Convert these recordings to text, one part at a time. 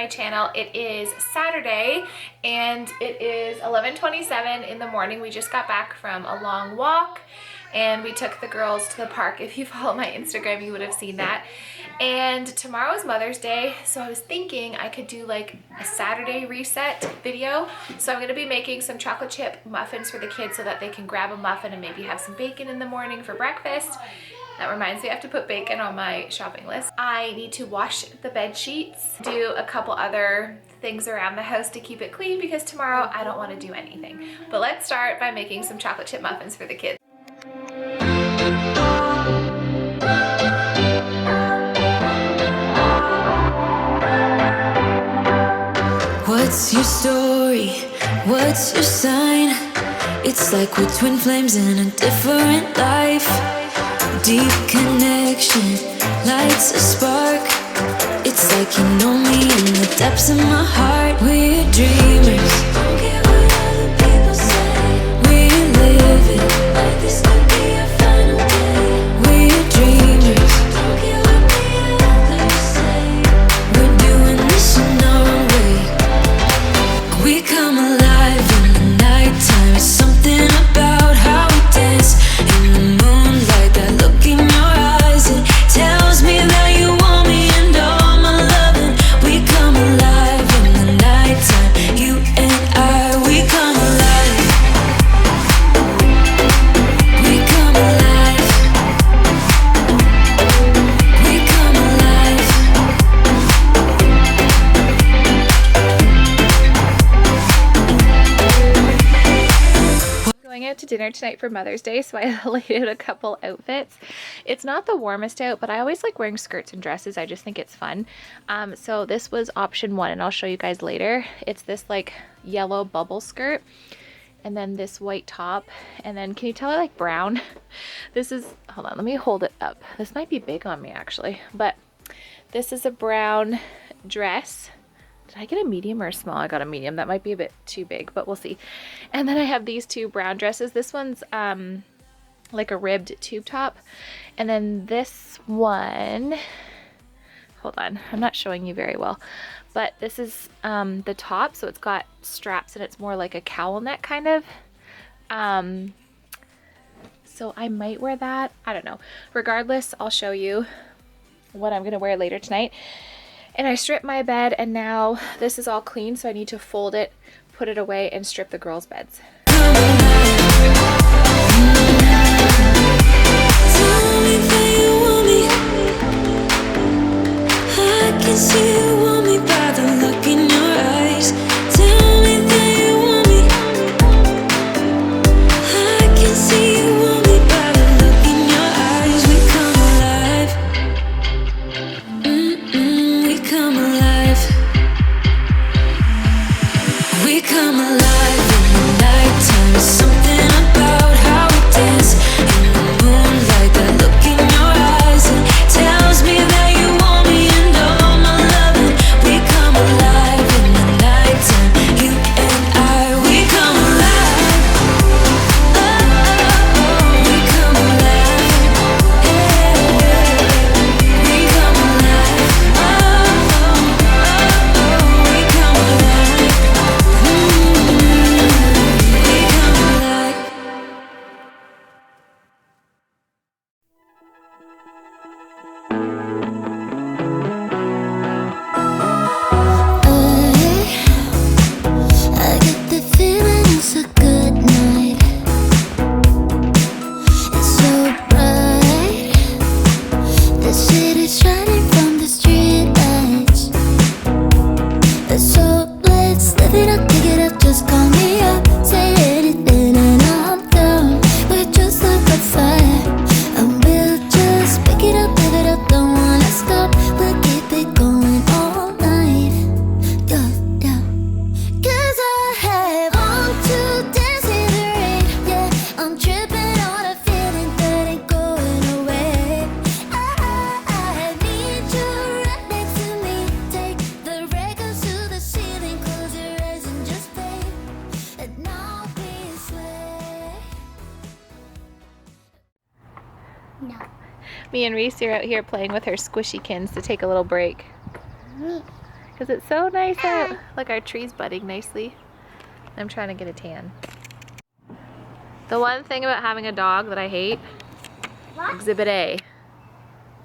my channel. It is Saturday and it is 11:27 in the morning. We just got back from a long walk and we took the girls to the park. If you follow my Instagram, you would have seen that. And tomorrow is Mother's Day, so I was thinking I could do like a Saturday reset video. So I'm gonna be making some chocolate chip muffins for the kids so that they can grab a muffin and maybe have some bacon in the morning for breakfast. That reminds me, I have to put bacon on my shopping list. I need to wash the bed sheets, do a couple other things around the house to keep it clean because tomorrow I don't want to do anything. But let's start by making some chocolate chip muffins for the kids. What's your story? What's your sign? It's like we're twin flames in a different life. Deep connection lights a spark. It's like you know me in the depths of my heart. We're dreamers, don't care what other people say. We live it like this could be our final day. We're dreamers, don't care what the others say. We're doing this in our way. We come alive in the nighttime. It's something about how we dance in the moonlight. That look in your eyes, it tells me that you want me and all my loving. We come alive in the nighttime. You and I, we come alive. We come alive. We come alive. Going out to dinner tonight for Mother's Day, so I laid out a couple outfits. It's not the warmest out, but I always like wearing skirts and dresses. I just think it's fun. So this was option one, and I'll show you guys later. It's this like yellow bubble skirt, and then this white top, and then can you tell I like brown? This is, hold on, let me hold it up. This might be big on me actually, but this is a brown dress. Did I get a medium or a small? I got a medium. That might be a bit too big, but we'll see. And then I have these two brown dresses. This one's like a ribbed tube top. And then this one, hold on, I'm not showing you very well, but this is the top. So it's got straps and it's more like a cowl neck kind of. So I might wear that. I don't know. Regardless, I'll show you what I'm going to wear later tonight. And I stripped my bed, and now this is all clean, so I need to fold it, put it away, and strip the girls' beds. Tell me that you want me. I can see you want me by the look in your eyes. Tell me that you want me. I can see you want me by the look in your eyes. We come alive. We come alive. We come alive in the nighttime. It's something about how we dance in the moonlight. That look in your eyes, it tells me that you want me and all my loving. We come alive in the nighttime. You and I, we come alive. Oh, we come alive. Yeah, we come alive. Oh, we come alive. We come alive. I get the feeling it's a good night. It's so bright. The city's shining from the street lights. So let's live it up, pick it up, just call me up. Say anything and I'm down. We're just like a fire, and we'll just pick it up, live it up, don't wanna stop. We'll keep it going all night. Yeah, yeah. 'Cause I have on to dance in the rain. Yeah, I'm tripping on a feeling that ain't going away. I need you right next to me. Take the records to the ceiling, close your eyes and just play, and I'll be sway. No. Me and Reese are out here playing with her squishy kins to take a little break. Because because it's so nice out. Look, our tree's budding nicely. I'm trying to get a tan. The one thing about having a dog that I hate, Exhibit A,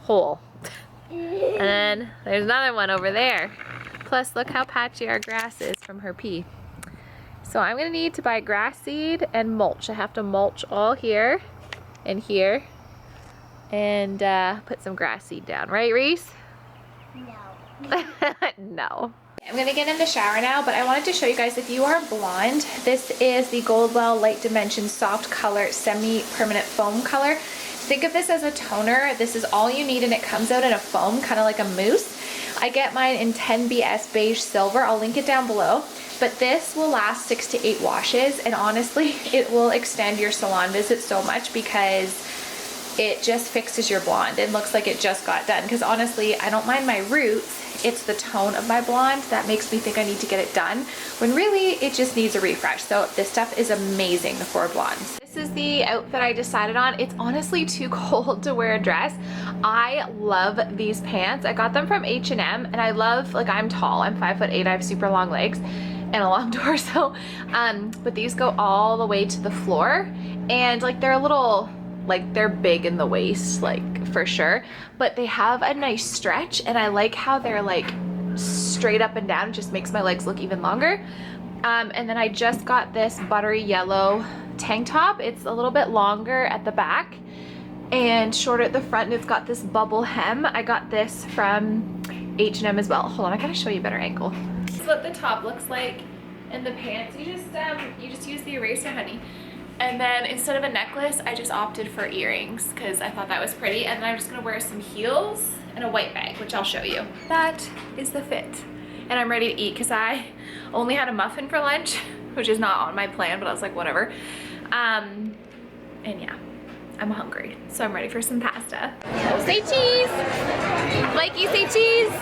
hole. And then there's another one over there. Plus, look how patchy our grass is from her pee. So I'm gonna need to buy grass seed and mulch. I have to mulch all here and here and put some grass seed down. Right, Reese? No. No. I'm gonna get in the shower now, but I wanted to show you guys, if you are blonde, this is the Goldwell Light Dimension Soft Color Semi-Permanent Foam Color. Think of this as a toner. This is all you need, and it comes out in a foam, kind of like a mousse. I get mine in 10BS Beige Silver. I'll link it down below. But this will last 6 to 8 washes, and honestly, it will extend your salon visit so much because it just fixes your blonde. It looks like it just got done, because honestly, I don't mind my roots. It's the tone of my blonde that makes me think I need to get it done, when really it just needs a refresh. So this stuff is amazing for blondes. This is the outfit I decided on. It's honestly too cold to wear a dress. I love these pants. I got them from H&M, and I love, like, I'm tall, I'm 5'8", I have super long legs and a long torso, but these go all the way to the floor, and like they're a little, like they're big in the waist, like for sure, but they have a nice stretch, and I like how they're like straight up and down. It just makes my legs look even longer. And then I just got this buttery yellow tank top. It's a little bit longer at the back and shorter at the front, and it's got this bubble hem. I got this from H&M as well. Hold on, I gotta show you a better angle. This is what the top looks like, and the pants, you just use the eraser, honey. And then instead of a necklace, I just opted for earrings because I thought that was pretty. And then I'm just gonna wear some heels and a white bag, which I'll show you. That is the fit. And I'm ready to eat because I only had a muffin for lunch, which is not on my plan, but I was like, whatever. And yeah, I'm hungry, so I'm ready for some pasta. Say cheese! Mikey, say cheese!